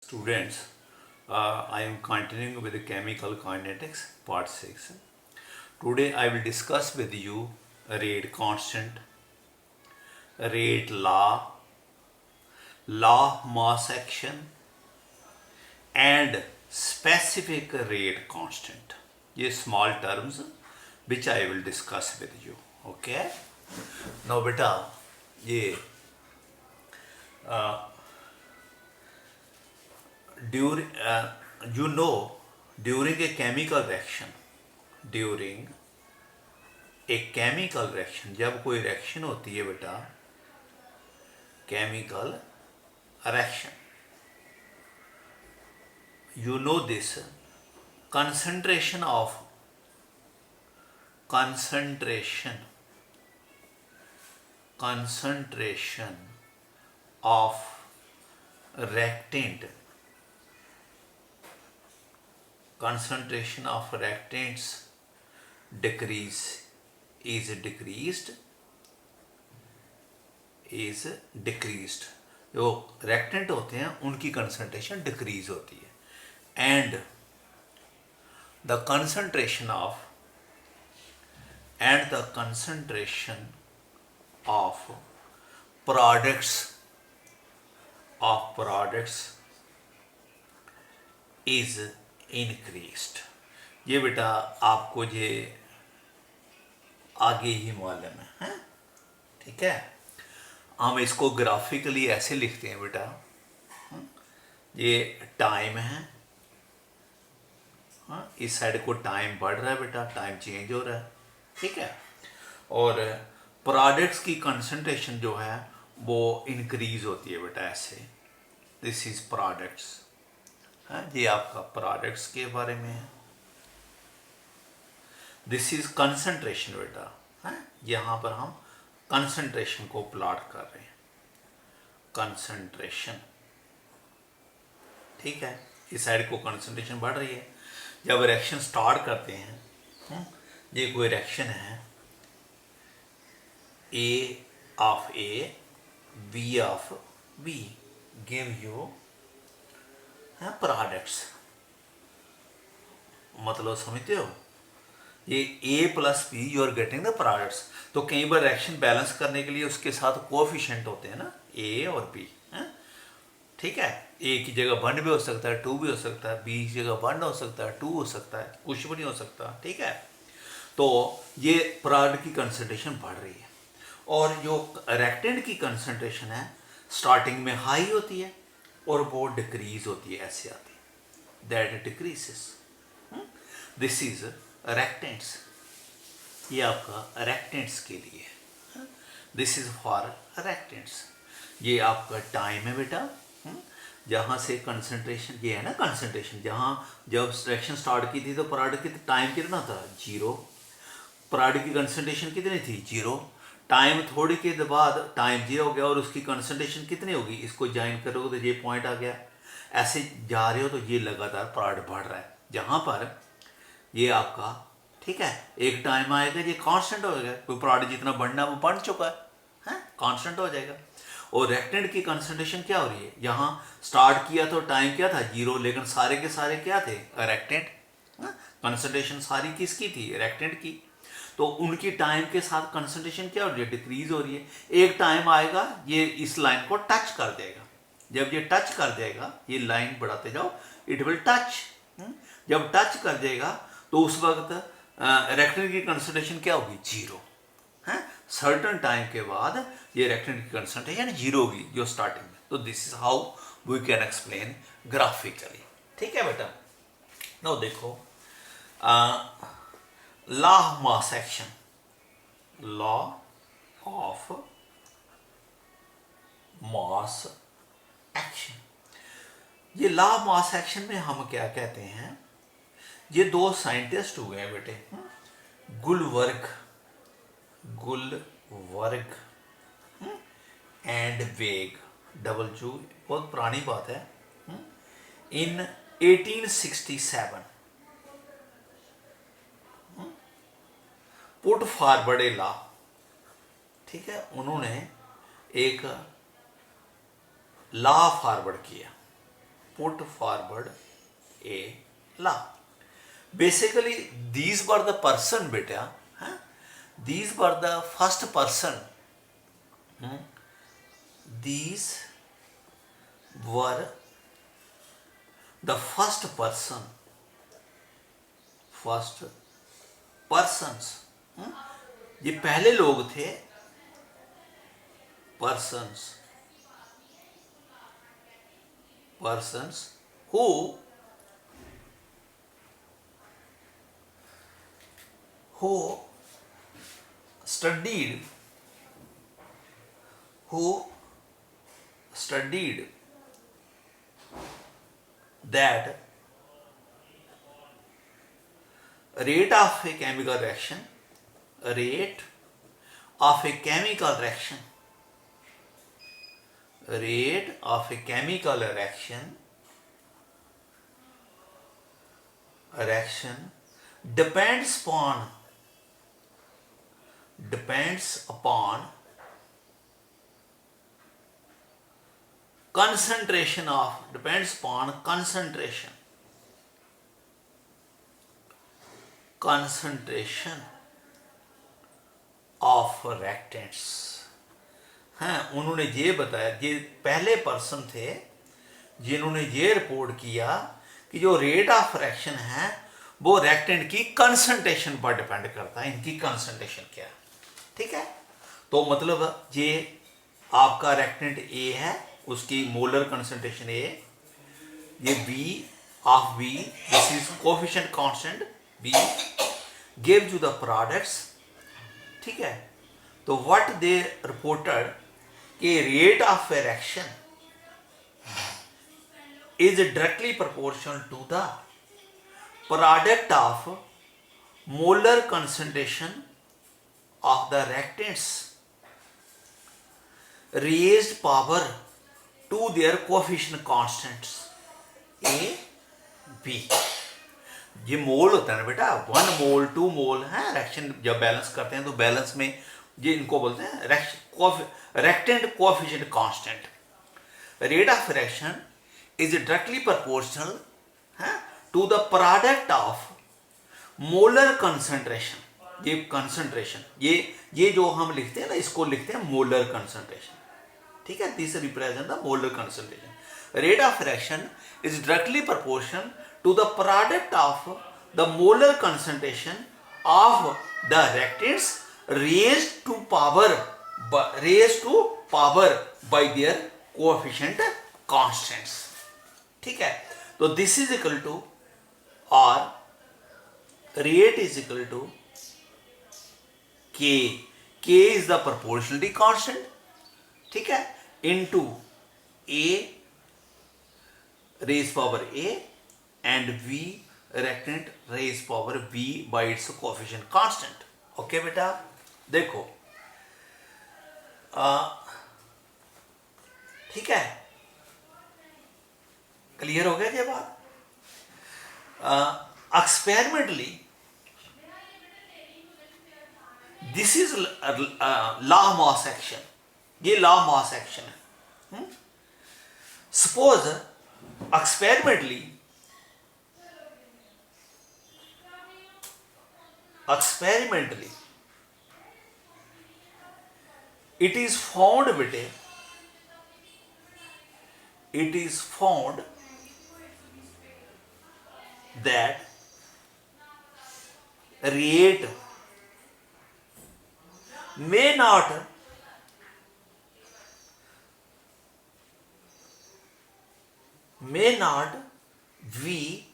Students, I am continuing with the chemical kinetics part 6. Today I will discuss with you rate constant, rate law, law mass action and specific rate constant. ये small terms which I will discuss with you. Okay? Now बेटा ये during during a chemical reaction, during a chemical reaction, जब कोई reaction होती है बेटा, chemical reaction, you know this, concentration of reactant, concentration of reactants is decreased. जो reactant होते हैं उनकी concentration decrease होती है, and the concentration of products is increased. ये बेटा आपको ये आगे ही मालूम है, ठीक है। हम इसको ग्राफिकली ऐसे लिखते हैं बेटा, ये टाइम है, इस साइड को टाइम बढ़ रहा है बेटा, टाइम चेंज हो रहा है, ठीक है। और प्रोडक्ट्स की कंसंट्रेशन जो है वो इंक्रीज होती है बेटा, ऐसे। दिस इज प्रोडक्ट्स, ये आपका प्रोडक्ट्स के बारे में है। दिस इज कंसंट्रेशन बेटा, यहाँ पर हम कंसंट्रेशन को प्लॉट कर रहे हैं, कंसंट्रेशन, ठीक है। इस साइड को कंसंट्रेशन बढ़ रही है। जब रिएक्शन स्टार्ट करते हैं, ये कोई रिएक्शन है, A of A, B of B give you products, मतलब समझते हो, ये A plus B you are getting the products. तो कई बार रिएक्शन बैलेंस करने के लिए उसके साथ कोएफिशिएंट होते हैं ना, A और B, ठीक है। A की जगह 1 भी हो सकता है, 2 भी हो सकता है, B की जगह 1 हो सकता है, 2 हो सकता है, कुछ भी नहीं हो सकता, ठीक है। तो ये प्रोडक्ट की कंसंट्रेशन बढ़ रही है, और जो रिएक्टेंट की कंसंट्रेशन है स्टार्टिंग में हाई होती है और वो डिक्रीज होती है, ऐसे आती है, that decreases. This is reactants, ये आपका रिएक्टेंट्स के लिए है, दिस इज फॉर रिएक्टेंट्स। ये आपका टाइम है बेटा, जहाँ से कंसंट्रेशन, ये है ना कंसंट्रेशन, जहाँ जब रिएक्शन स्टार्ट की थी तो प्रोडक्ट की टाइम कितना था, 0। प्रोडक्ट की कंसंट्रेशन कितनी थी, 0। टाइम थोड़ी के बाद टाइम 0 हो गया और उसकी कंसंट्रेशन कितनी होगी, इसको ज्वाइन करोगे तो ये पॉइंट आ गया, ऐसे जा रहे हो तो ये लगातार प्रोडक्ट बढ़ रहा है। जहाँ पर ये आपका, ठीक है, एक टाइम आएगा ये कांस्टेंट हो जाएगा, कोई प्रोडक्ट जितना बढ़ना वो बढ़ चुका है, कांस्टेंट हो जाएगा। और रिएक्टेंट की कंसंट्रेशन क्या हो रही है, यहाँ स्टार्ट किया तो टाइम क्या था, 0, लेकिन सारे के सारे क्या थे, रिएक्टेंट, कंसंट्रेशन सारी किसकी थी, रिएक्टेंट की। तो उनकी टाइम के साथ कंसंट्रेशन क्या हो रही है, डिक्रीज हो रही है। एक टाइम आएगा ये इस लाइन को टच कर देगा, जब ये टच कर देगा, ये लाइन बढ़ाते जाओ, इट विल टच, जब टच कर देगा तो उस वक्त रिएक्टेंट की कंसंट्रेशन क्या होगी, 0 है। सर्टन टाइम के बाद ये रिएक्टेंट की कंसंट्रेशन 0 होगी जो स्टार्टिंग में। तो this is how we can explain graphically, ठीक है बेटा। नो देखो, law of mass action, law of mass action, ये लॉ ऑफ मास एक्शन में हम क्या कहते हैं, ये दो साइंटिस्ट हुए हैं बेटे, गुलवर्ग एंड वेग, W, बहुत पुरानी बात है, इन 1867 पुट फॉरवर्ड ए लॉ, ठीक है। उन्होंने एक लॉ फॉरवर्ड किया, put forward a law. Basically these were the person beta, huh? These were the first person, these were the first persons, ये पहले लोग थे, persons who studied that rate of a chemical reaction depends upon concentration of reactants. हाँ, उन्होंने ये बताया, ये पहले पर्सन थे जिन्होंने ये रिपोर्ट किया कि जो रेट ऑफ रिएक्शन है वो रिएक्टेंट की कंसंट्रेशन पर डिपेंड करता है, इनकी कंसंट्रेशन क्या है. ठीक है, तो मतलब ये आपका रिएक्टेंट ए है, उसकी मोलर कंसंट्रेशन ए, ये B of B, this is coefficient constant B, gives you the products. ठीक है, तो व्हाट दे रिपोर्टेड कि rate of reaction is directly proportional to the product of molar concentration of the reactants raised power to their coefficient constants A, B. ये मोल होता है ना बेटा, 1 मोल 2 मोल है, रिएक्शन जब बैलेंस करते हैं तो बैलेंस में ये इनको बोलते हैं reactant coefficient constant. Rate of reaction is directly proportional to the product of molar concentration. ये concentration, ये जो हम लिखते हैं ना, इसको लिखते हैं molar concentration. ठीक है, this represent the molar concentration. Rate of reaction is directly proportional to the product of the molar concentration of the reactants raised to power by their coefficient constants. ठीक है, तो दिस इज इक्वल टू और rate is equal to K is the proportionality constant. ठीक है, into A raise power A and B reactant raise power B by its coefficient constant. Okay बेटा, देखो ठीक है, क्लियर हो गया ये बात. Experimentally this is law mass action, ये लॉ मास एक्शन है. Suppose experimentally it is found बेटे, it is found that rate may not be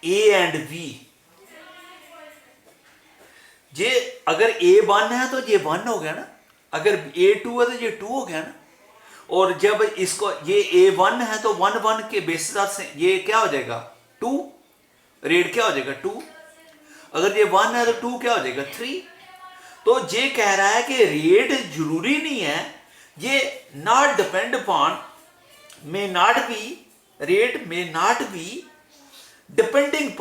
A and B. जे अगर A1 है तो ये 1 हो गया ना, अगर A2 है तो ये 2 हो गया ना, और जब इसको ये A1 है तो 1 1 के बेसिस से ये क्या हो जाएगा 2, रेट क्या हो जाएगा 2. अगर ये 1 है तो 2 क्या हो जाएगा 3. तो ये कह रहा है कि रेट जरूरी नहीं है, ये not depend upon, may not be, rate may not be depending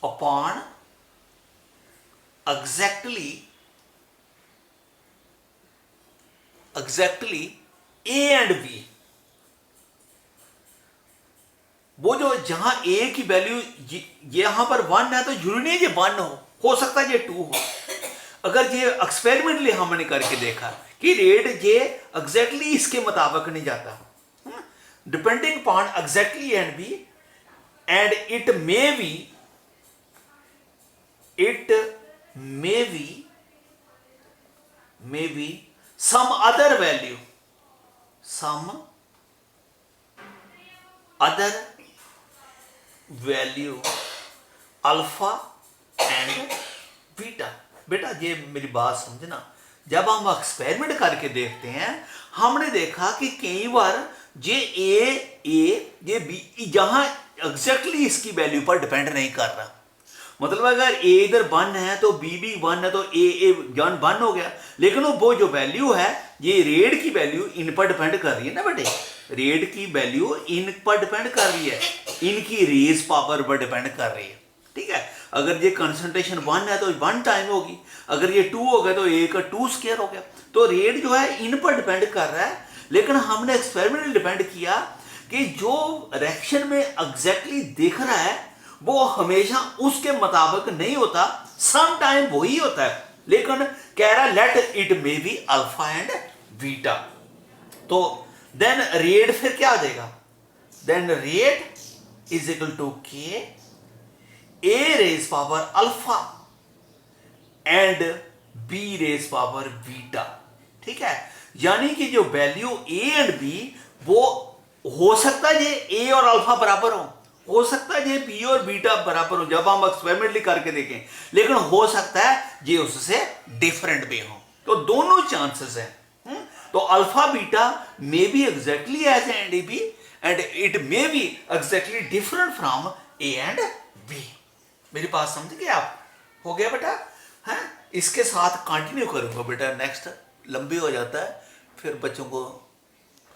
upon exactly exactly A and B, वो जो जहां ए की वैल्यू यहां पर 1 है तो जरूरी नहीं ये 1 हो सकता है ये 2 हो। अगर ये एक्सपेरिमेंटली हमने करके देखा कि रेट ये एग्जैक्टली इसके मुताबिक नहीं जाता, depending upon exactly and B, and it may be some other value alpha and beta. बेटा ये मेरी बात समझना, जब हम एक्सपेरिमेंट करके देखते हैं हमने देखा कि कई बार ये बी जहां एग्जैक्टली इसकी वैल्यू पर डिपेंड नहीं कर रहा, मतलब अगर ए इधर 1 है तो बी भी 1 है तो ए 1 हो गया, लेकिन वो जो वैल्यू है ये रेट की वैल्यू इन पर डिपेंड कर रही है ना बेटे, रेट की वैल्यू इन पर डिपेंड कर रही है, इनकी रेज पावर पर डिपेंड कर रही है। ठीक है, अगर ये कंसंट्रेशन 1 है तो 1 टाइम होगी, अगर ये 2 हो गया तो ए का 2 स्क्वायर हो गया। तो रेट जो है इन पर डिपेंड कर रहा है, लेकिन हमने एक्सपेरिमेंट डिपेंड किया कि जो रिएक्शन में एग्जैक्टली दिख रहा है वो हमेशा उसके मुताबिक नहीं होता, सम टाइम वही होता है, लेकिन कह रहा है let it may be alpha and beta. तो देन रेट फिर क्या आ जाएगा, then rate is equal to K A raise power alpha and B raise power beta. ठीक है, यानी कि जो वैल्यू ए एंड बी वो हो सकता है ये ए और अल्फा बराबर हो सकता है ये बी और बीटा बराबर हो जब हम एक्सपेरिमेंटली करके देखें, लेकिन हो सकता है ये उससे डिफरेंट भी हो, तो दोनों चांसेस हैं। तो alpha beta may be exactly as and B and it may be exactly different from A and B. मेरी बात समझ गए आप? हो गया बेटा? हैं, इसके साथ कंटिन्यू करूंगा बेटा, नेक्स्ट लंबी हो जाता है फिर बच्चों को